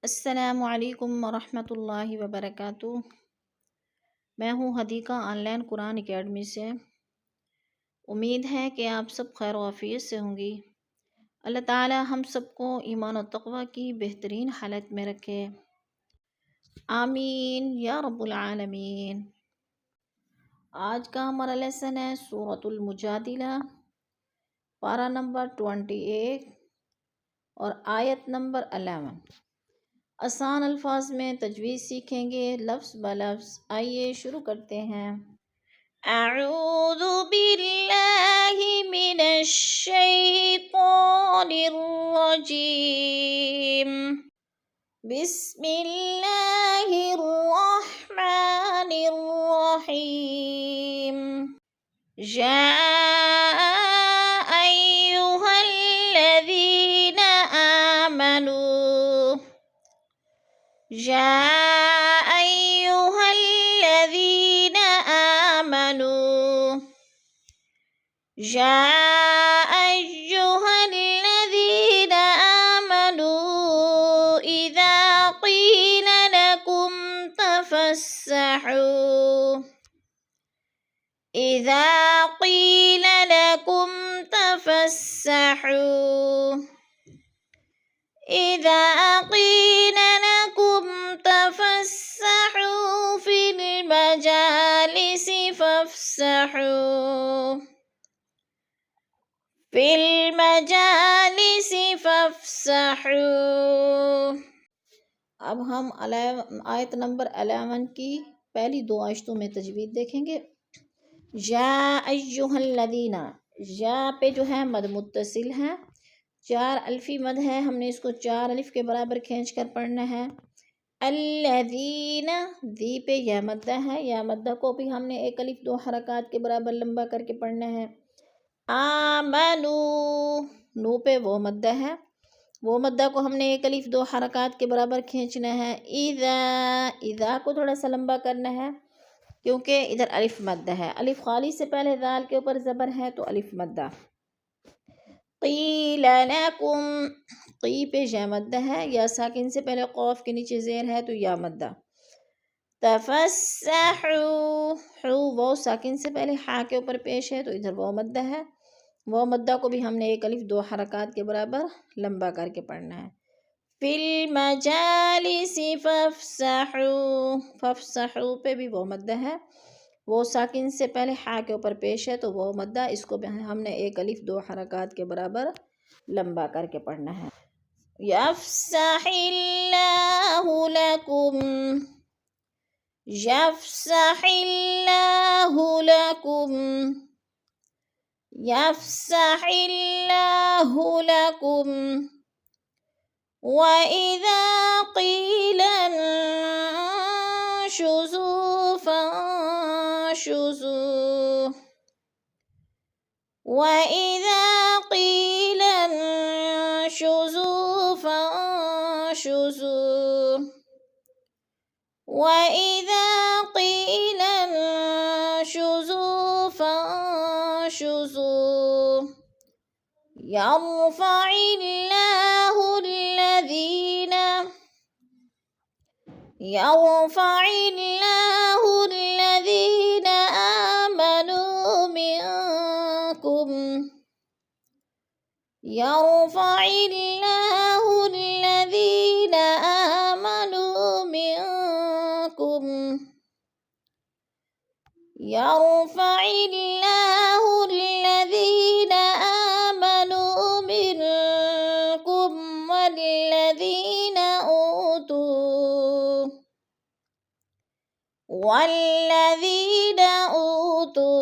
السلام علیکم ورحمۃ اللہ وبرکاتہ۔ میں ہوں Hadiqa on line Quran academy سے۔ امید ہے کہ آپ سب خیر و عافیت سے ہوں گی۔ اللہ تعالی ہم سب کو ایمان و تقوی کی بہترین حالت میں رکھے، آمین یا رب العالمین۔ آج کا ہمارا لیسن ہے سورۃ المجادلہ، پارہ نمبر 28 اور آیت نمبر 11۔ آسان الفاظ میں تجوید سیکھیں گے لفظ بلفظ۔ آئیے شروع کرتے ہیں۔ اعوذ باللہ من الشیطان الرجیم، بسم اللہ الرحمن الرحیم۔ جاء ایھا الذین آمنوا، جاء ایھا الذین آمنوا، جاء ایھا الذین آمنوا اذا قیل لکم تفسحوا، اذا قیل لکم تفسحوا، اذا قیل لکم تفسحوا فی المجالس فافسحوا، فی المجالس فافسحوا۔ اب ہم آیت نمبر 11 کی پہلی دو آیتوں میں تجوید دیکھیں گے۔ یا ایھا الذین، یا پہ جو ہے مد متصل ہے، 4 الفی مد ہے، ہم نے اس کو 4 الف کے برابر کھینچ کر پڑھنا ہے۔ الذین، ذی پہ یا مدہ ہے، یا مدہ کو بھی ہم نے 1 الف 2 حرکات کے برابر لمبا کر کے پڑھنا ہے۔ آمنو، نو پہ وہ مدہ ہے، وہ مدہ کو ہم نے 1 الف 2 حرکات کے برابر کھینچنا ہے۔ اذا، اذا کو تھوڑا سا لمبا کرنا ہے کیونکہ ادھر الف مدہ ہے، الف خالی سے پہلے ذال کے اوپر زبر ہے تو الف مدہ۔ قیل لکم، قی پہ یا مدہ ہے، یا ساکن سے پہلے قوف کے نیچے زیر ہے تو یا مدہ۔ تفسحوا، حو واو ساکن سے پہلے ہا کے اوپر پیش ہے تو ادھر واو مدہ ہے، واو مدہ کو بھی ہم نے 1 الف 2 حرکات کے برابر لمبا کر کے پڑھنا ہے۔ فی المجالس فافسحوا، فافسحوا پہ بھی واو مدہ ہے، وہ ساکن سے پہلے ہا کے اوپر پیش ہے تو واو مدہ، اس کو بھی ہم نے 1 الف 2 حرکات کے برابر لمبا کر کے پڑھنا ہے۔ یفسح اللہ لکم، یفسح اللہ لکم، یفسح اللہ لکم، وَإِذَا قِيلَ انشُزُوا فانشُزُوا، وَإِذَا قِيلَ انشُزُوا فانشُزُوا، وَإِذَا قِيلَ انشُزُوا فانشُزُوا، يرفع الله الذين، يرفع الله الذين آمنوا منكم، يرفع الله الذين آمنوا منكم، يرفع الله الذين آمنوا منكم والذين أوتوا۔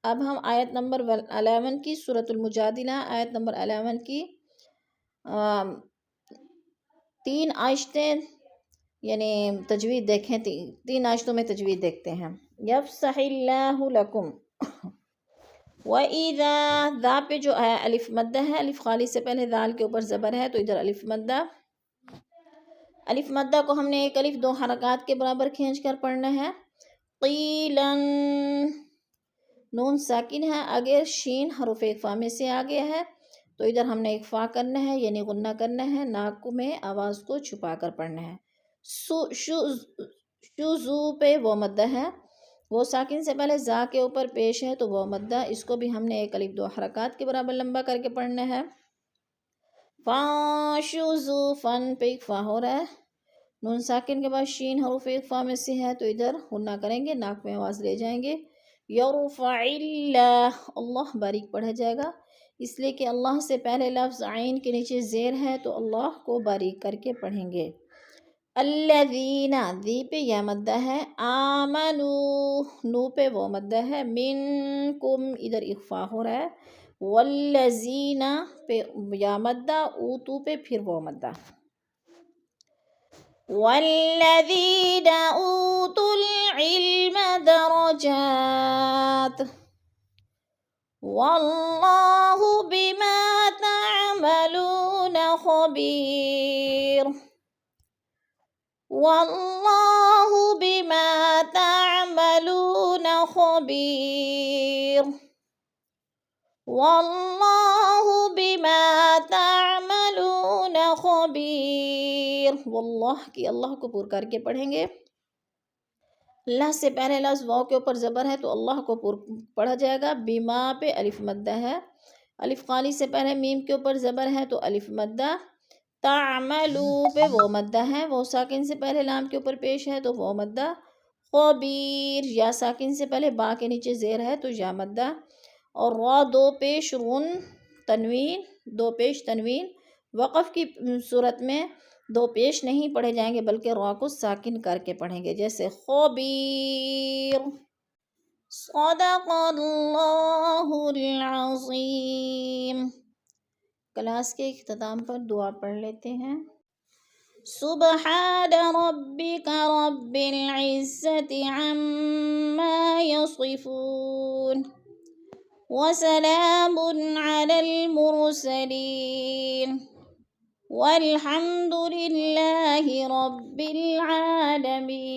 اب ہم آیت نمبر 11 کی سورۃ المجادلہ، آیت نمبر 11 کی 3 آیتیں یعنی تجوید دیکھیں، 3 آیتوں میں تجوید دیکھتے ہیں۔ یفسح اللہ لکم، وَإِذَا، ذا پہ جو ہے الف مدہ ہے، الف خالی سے پہلے ذال کے اوپر زبر ہے تو ادھر الف مدہ، الف مدہ کو ہم نے 1 الف 2 حرکات کے برابر کھینچ کر پڑھنا ہے۔ قیلن، نون ساکن ہے، آگے شین حروف اقفا میں سے آگے ہے تو ادھر ہم نے اخفا کرنا ہے یعنی غنہ کرنا ہے، ناک میں آواز کو چھپا کر پڑھنا ہے۔ شو پہ وہ مدہ ہے، وہ ساکن سے پہلے زا کے اوپر پیش ہے تو وہ مدہ، اس کو بھی ہم نے ایک الف دو حرکات کے برابر لمبا کر کے پڑھنا ہے۔ شو فن پہ اخفا ہو رہا ہے، نون ساکن کے بعد شین حروف اخفا میں سے ہے تو ادھر غنہ کریں گے، ناک میں آواز لے جائیں گے۔ یرفع اللہ، اللہ باریک پڑھا جائے گا، اس لیے کہ اللہ سے پہلے لفظ عین کے نیچے زیر ہے تو اللہ کو باریک کر کے پڑھیں گے۔ الذین، دی پہ یا مدہ ہے، آمنو، نو پہ وہ مدہ ہے، منکم ادھر اخفا ہو رہا ہے، والذین پہ یا مدہ، اوتو پہ پھر وہ مدہ، والذین اوتوا العلم درجات واللہ بما تعملون خبیر، واللہ بما تعملون خبیر، واللہ بما تعملون خبیر۔ واللہ کی اللہ کو پور کر کے پڑھیں گے، اللہ سے پہلے لفظ واو کے اوپر زبر ہے تو اللہ کو پور پڑھا جائے گا، بما پہ الف مدہ ہے، الف قالی سے پہلے میم کے اوپر زبر ہے تو الف مدہ، تعملو پہ وہ مدہ ہے، وہ ساکن سے پہلے لام کے اوپر پیش ہے تو وہ مدہ، خبیر یا ساکن سے پہلے با کے نیچے زیر ہے تو یا مدہ، اور را دو پیش غن تنوین، دو پیش تنوین، وقف کی صورت میں دو پیش نہیں پڑھے جائیں گے بلکہ را کو ساکن کر کے پڑھیں گے، جیسے خبیر۔ صدق اللہ العظیم۔ کلاس کے اختتام پر دعا پڑھ لیتے ہیں۔ سبحان ربک رب العزت عما یصفون وسلام علی المرسلین والحمد للہ رب العالمین۔